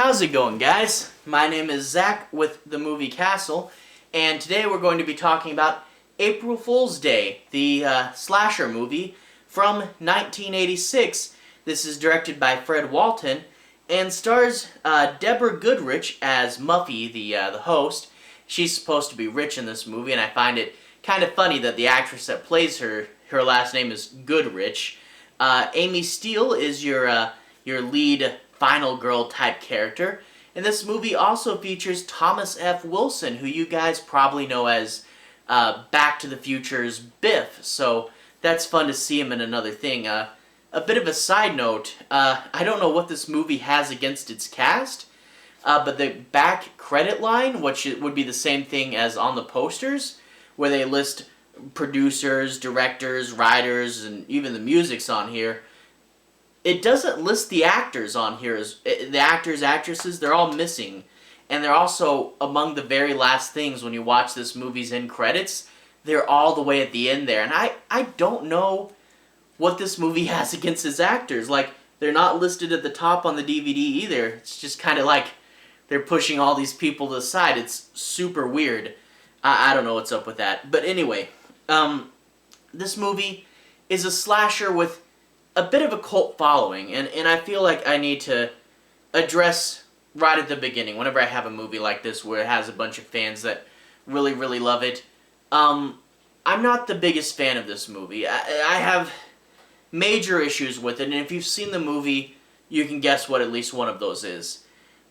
How's it going, guys? My name is Zach with the movie Castle, and today we're going to be talking about April Fool's Day, the slasher movie from 1986. This is directed by Fred Walton and stars Deborah Goodrich as Muffy, the host. She's supposed to be rich in this movie, and I find it kind of funny that the actress that plays her last name is Goodrich. Amy Steele is your lead final girl type character. And this movie also features Thomas F. Wilson, who you guys probably know as Back to the Future's Biff. So that's fun to see him in another thing. A bit of a side note, I don't know what this movie has against its cast, but the back credit line, which would be the same thing as on the posters, where they list producers, directors, writers, and even the music's on here, it doesn't list the actors on here. The actors, actresses, they're all missing. And they're also among the very last things when you watch this movie's end credits. They're all the way at the end there. And I don't know what this movie has against its actors. Like, they're not listed at the top on the DVD either. It's just kind of like they're pushing all these people to the side. It's super weird. I don't know what's up with that. But anyway, this movie is a slasher with a bit of a cult following, and I feel like I need to address right at the beginning, whenever I have a movie like this where it has a bunch of fans that really, really love it. I'm not the biggest fan of this movie. I have major issues with it, and if you've seen the movie, you can guess what at least one of those is.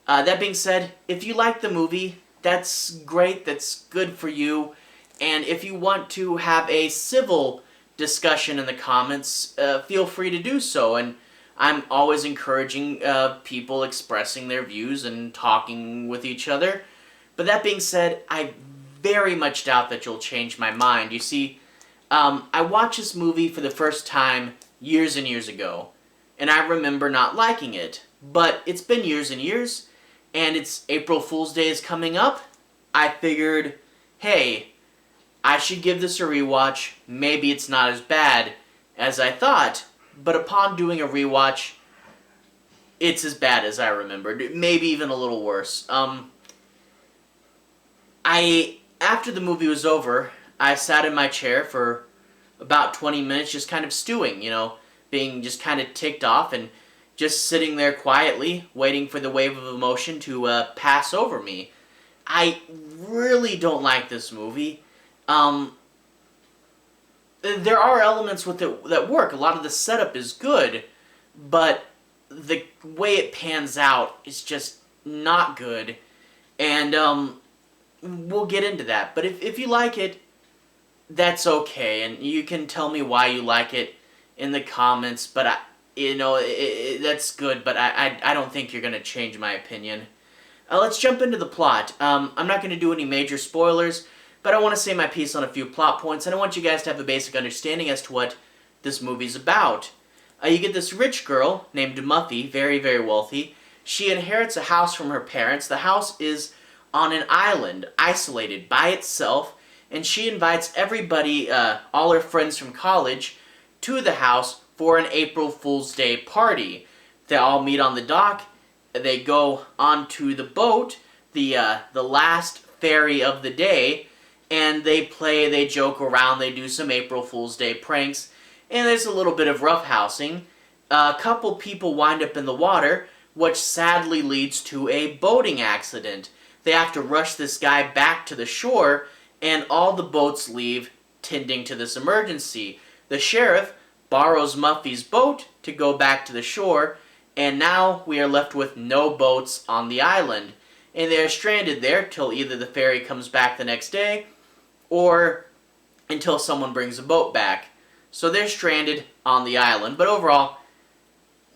That being said, if you like the movie, that's great, that's good for you, and if you want to have a civil discussion in the comments, feel free to do so, and I'm always encouraging people expressing their views and talking with each other. But that being said, I very much doubt that you'll change my mind. You see, I watched this movie for the first time years and years ago, and I remember not liking it, but it's been years and years, and it's April Fool's Day is coming up. I figured, hey, I should give this a rewatch. Maybe it's not as bad as I thought, but upon doing a rewatch, it's as bad as I remembered. Maybe even a little worse. After the movie was over, I sat in my chair for about 20 minutes just kind of stewing, being just kind of ticked off and just sitting there quietly, waiting for the wave of emotion to pass over me. I really don't like this movie. There are elements with it that work. A lot of the setup is good, but the way it pans out is just not good. And we'll get into that. But if you like it, that's okay, and you can tell me why you like it in the comments. But that's good. But I don't think you're gonna change my opinion. Let's jump into the plot. I'm not gonna do any major spoilers, but I want to say my piece on a few plot points, and I want you guys to have a basic understanding as to what this movie's about. You get this rich girl named Muffy, very, very wealthy. She inherits a house from her parents. The house is on an island, isolated by itself, and she invites everybody, all her friends from college, to the house for an April Fool's Day party. They all meet on the dock. They go onto the boat, the last ferry of the day, and they play, they joke around, they do some April Fool's Day pranks, and there's a little bit of roughhousing. A couple people wind up in the water, which sadly leads to a boating accident. They have to rush this guy back to the shore, and all the boats leave tending to this emergency. The sheriff borrows Muffy's boat to go back to the shore, and now we are left with no boats on the island. And they're stranded there till either the ferry comes back the next day, or until someone brings a boat back. So they're stranded on the island, but overall,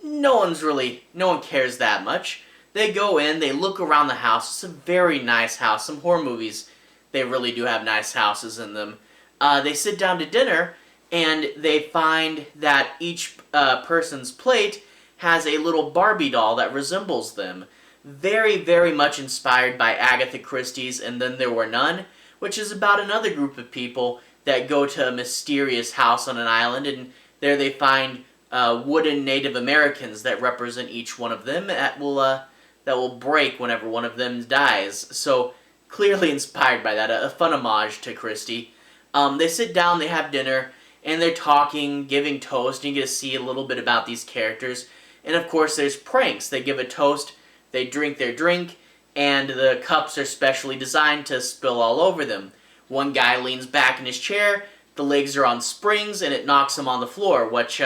no one cares that much. They go in, they look around the house. It's a very nice house. Some horror movies, they really do have nice houses in them. They sit down to dinner, and they find that each person's plate has a little Barbie doll that resembles them. Very, very much inspired by Agatha Christie's And Then There Were None, which is about another group of people that go to a mysterious house on an island, and there they find wooden Native Americans that represent each one of them that will that will break whenever one of them dies. So clearly inspired by that, a fun homage to Christie. They sit down, they have dinner, and they're talking, giving toast, and you get to see a little bit about these characters. And of course there's pranks. They give a toast, they drink their drink, and the cups are specially designed to spill all over them. One guy leans back in his chair, the legs are on springs, and it knocks him on the floor, which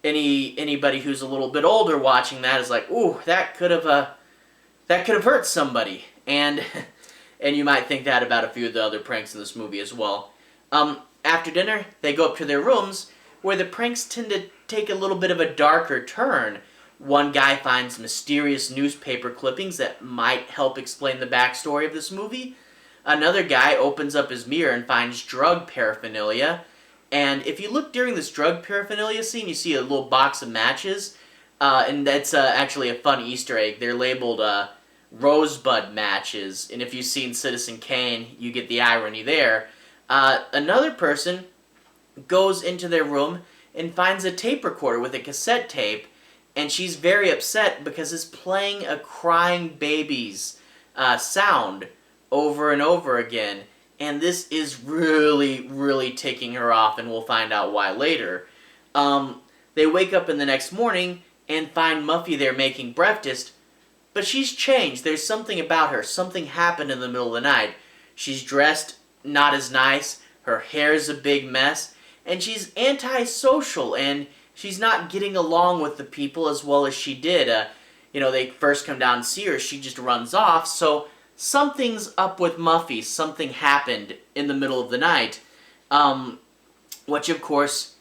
anybody who's a little bit older watching that is like, ooh, that could have hurt somebody. And and you might think that about a few of the other pranks in this movie as well. After dinner, they go up to their rooms, where the pranks tend to take a little bit of a darker turn. One guy finds mysterious newspaper clippings that might help explain the backstory of this movie. Another guy opens up his mirror and finds drug paraphernalia. And if you look during this drug paraphernalia scene, you see a little box of matches. And that's actually a fun Easter egg. They're labeled Rosebud matches. And if you've seen Citizen Kane, you get the irony there. Another person goes into their room and finds a tape recorder with a cassette tape. And she's very upset because it's playing a crying baby's sound over and over again. And this is really, really ticking her off, and we'll find out why later. They wake up in the next morning and find Muffy there making breakfast, but she's changed. There's something about her. Something happened in the middle of the night. She's dressed not as nice, her hair's a big mess, and she's antisocial, and she's not getting along with the people as well as she did. They first come down and see her, she just runs off, so something's up with Muffy. Something happened in the middle of the night. Which, of course,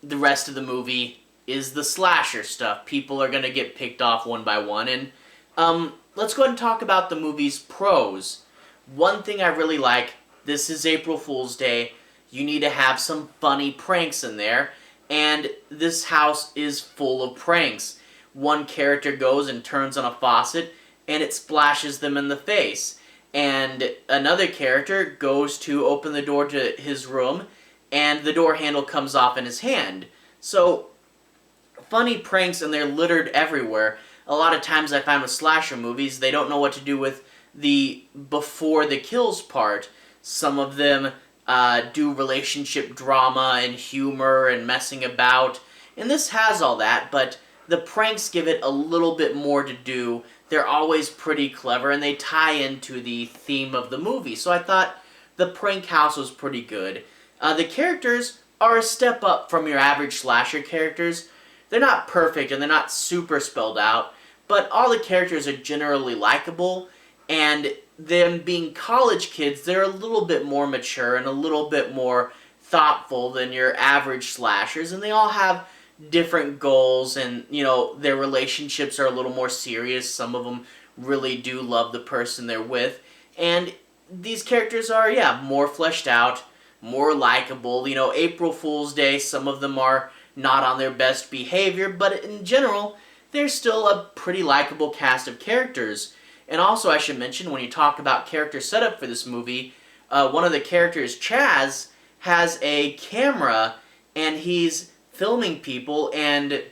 the rest of the movie is the slasher stuff. People are going to get picked off one by one. And let's go ahead and talk about the movie's pros. One thing I really like, this is April Fool's Day. You need to have some funny pranks in there. And this house is full of pranks. One character goes and turns on a faucet, and it splashes them in the face. And another character goes to open the door to his room, and the door handle comes off in his hand. So, funny pranks, and they're littered everywhere. A lot of times I find with slasher movies, they don't know what to do with the before the kills part. Some of them do relationship drama and humor and messing about. And this has all that, but the pranks give it a little bit more to do. They're always pretty clever, and they tie into the theme of the movie. So I thought the prank house was pretty good. The characters are a step up from your average slasher characters. They're not perfect, and they're not super spelled out, but all the characters are generally likable, and them being college kids, they're a little bit more mature and a little bit more thoughtful than your average slashers, and they all have different goals, and their relationships are a little more serious. Some of them really do love the person they're with, and these characters are more fleshed out, more likable. April Fool's Day, some of them are not on their best behavior, but in general they're still a pretty likable cast of characters. And also I should mention, when you talk about character setup for this movie, one of the characters, Chaz, has a camera, and he's filming people and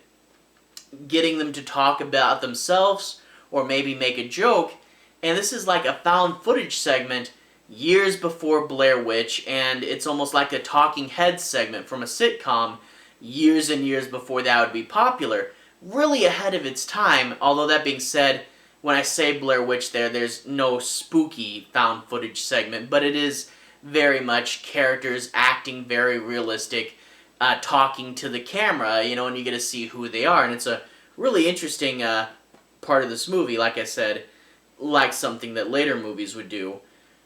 getting them to talk about themselves or maybe make a joke. And this is like a found footage segment years before Blair Witch, and it's almost like a talking head segment from a sitcom years and years before that would be popular. Really ahead of its time, although that being said, when I say Blair Witch there's no spooky found footage segment, but it is very much characters acting very realistic, talking to the camera, and you get to see who they are, and it's a really interesting part of this movie, like I said, like something that later movies would do.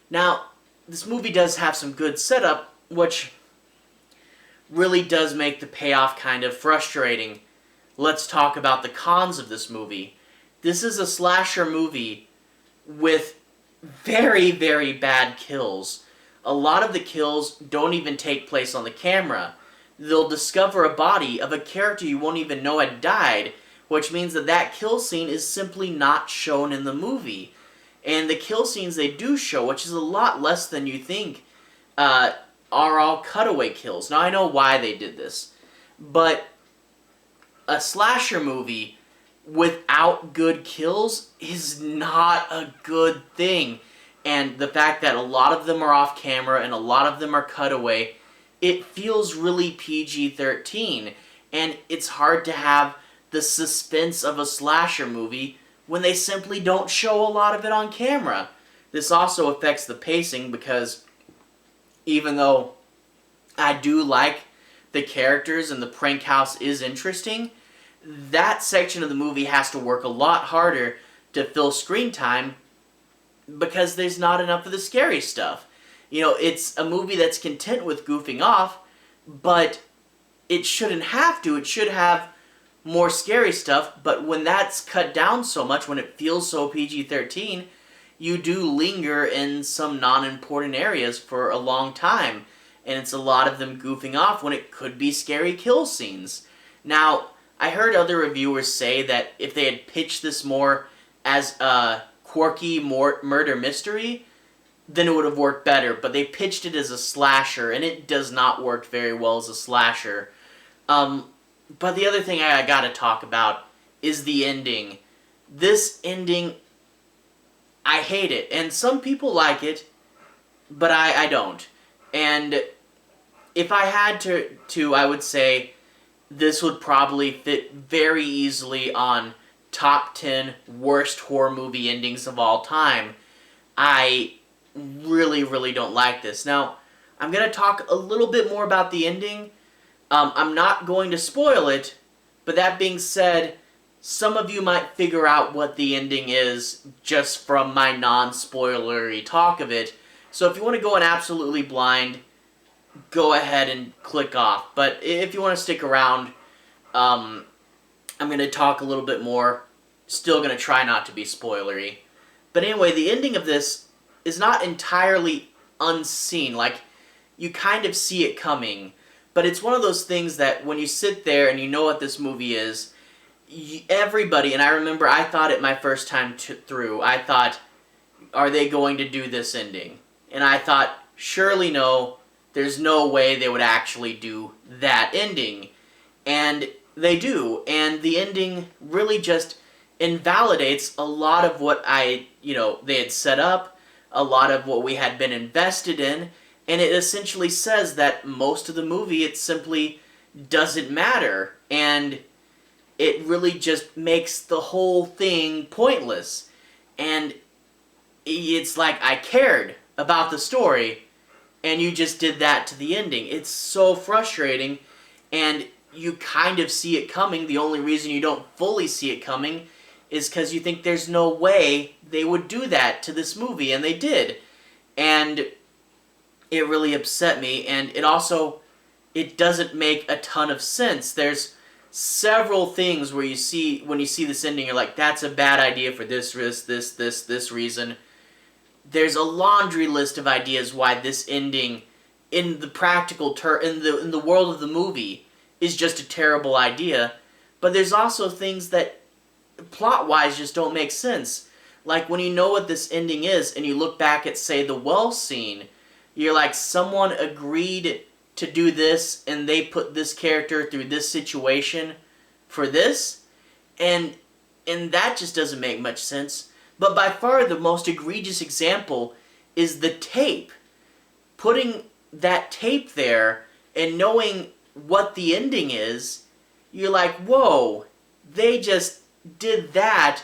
Now, this movie does have some good setup, which really does make the payoff kind of frustrating. Let's talk about the cons of this movie. This is a slasher movie with very, very bad kills. A lot of the kills don't even take place on the camera. They'll discover a body of a character you won't even know had died, which means that kill scene is simply not shown in the movie. And the kill scenes they do show, which is a lot less than you think, are all cutaway kills. Now, I know why they did this, but a slasher movie, without good kills is not a good thing. And the fact that a lot of them are off camera and a lot of them are cutaway, it feels really PG-13. And it's hard to have the suspense of a slasher movie when they simply don't show a lot of it on camera. This also affects the pacing because even though I do like the characters and the prank house is interesting, that section of the movie has to work a lot harder to fill screen time because there's not enough of the scary stuff. You know, it's a movie that's content with goofing off, but it shouldn't have to. It should have more scary stuff, but when that's cut down so much, when it feels so PG-13, you do linger in some non-important areas for a long time, and it's a lot of them goofing off when it could be scary kill scenes. Now, I heard other reviewers say that if they had pitched this more as a quirky murder mystery, then it would have worked better, but they pitched it as a slasher, and it does not work very well as a slasher. But the other thing I gotta talk about is the ending. This ending, I hate it. And some people like it, but I don't. And if I had to, I would say this would probably fit very easily on top 10 worst horror movie endings of all time. I really, really don't like this. Now, I'm going to talk a little bit more about the ending. I'm not going to spoil it, but that being said, some of you might figure out what the ending is just from my non-spoilery talk of it. So if you want to go in absolutely blind, go ahead and click off. But if you want to stick around, I'm going to talk a little bit more. Still going to try not to be spoilery. But anyway, the ending of this is not entirely unseen. Like, you kind of see it coming. But it's one of those things that when you sit there and you know what this movie is, everybody, and I remember I thought it my first time through, I thought, are they going to do this ending? And I thought, surely no, there's no way they would actually do that ending. And they do, and the ending really just invalidates a lot of what they had set up, a lot of what we had been invested in, and it essentially says that most of the movie, it simply doesn't matter, and it really just makes the whole thing pointless. And it's like, I cared about the story, and you just did that to the ending. It's so frustrating, and you kind of see it coming. The only reason you don't fully see it coming is because you think there's no way they would do that to this movie, and they did. And it really upset me, and it doesn't make a ton of sense. There's several things where when you see this ending, you're like, that's a bad idea for this reason. There's a laundry list of ideas why this ending, in the practical in the world of the movie, is just a terrible idea. But there's also things that plot-wise just don't make sense. Like when you know what this ending is and you look back at, say, the well scene, you're like, someone agreed to do this and they put this character through this situation for this, and that just doesn't make much sense. But by far the most egregious example is the tape. Putting that tape there and knowing what the ending is, you're like, whoa, they just did that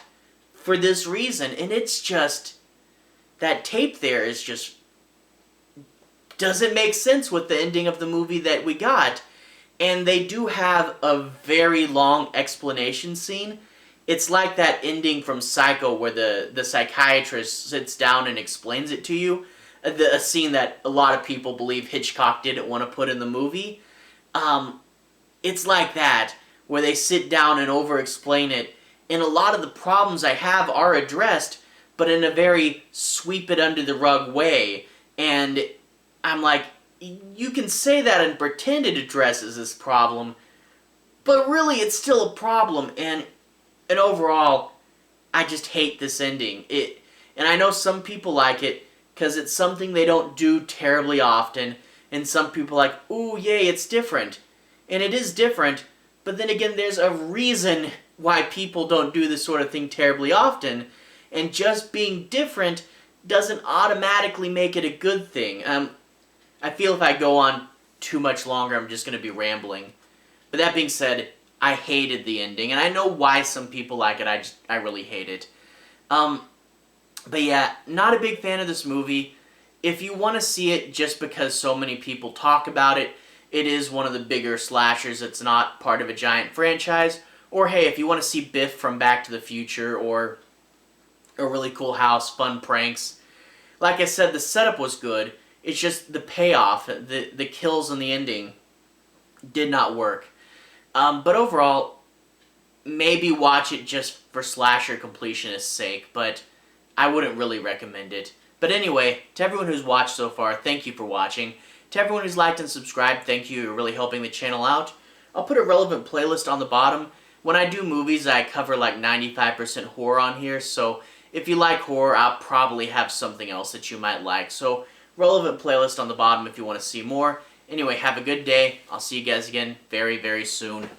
for this reason. And it's just, that tape there is just, doesn't make sense with the ending of the movie that we got. And they do have a very long explanation scene. It's like that ending from Psycho where the psychiatrist sits down and explains it to you. A scene that a lot of people believe Hitchcock didn't want to put in the movie. It's like that, where they sit down and over-explain it. And a lot of the problems I have are addressed, but in a very sweep-it-under-the-rug way. And I'm like, you can say that and pretend it addresses this problem, but really it's still a problem, and overall, I just hate this ending. And I know some people like it, because it's something they don't do terribly often, and some people are like, ooh, yay, it's different. And it is different, but then again, there's a reason why people don't do this sort of thing terribly often, and just being different doesn't automatically make it a good thing. I feel if I go on too much longer, I'm just going to be rambling. But that being said, I hated the ending, and I know why some people like it. I really hate it. But yeah, not a big fan of this movie. If you want to see it just because so many people talk about it, it is one of the bigger slashers. It's not part of a giant franchise. Or hey, if you want to see Biff from Back to the Future, or a really cool house, fun pranks. Like I said, the setup was good. It's just the payoff, the kills and the ending did not work. But overall, maybe watch it just for slasher completionist's sake, but I wouldn't really recommend it. But anyway, to everyone who's watched so far, thank you for watching. To everyone who's liked and subscribed, thank you. You're really helping the channel out. I'll put a relevant playlist on the bottom. When I do movies, I cover like 95% horror on here, so if you like horror, I'll probably have something else that you might like. So, relevant playlist on the bottom if you want to see more. Anyway, have a good day. I'll see you guys again very, very soon.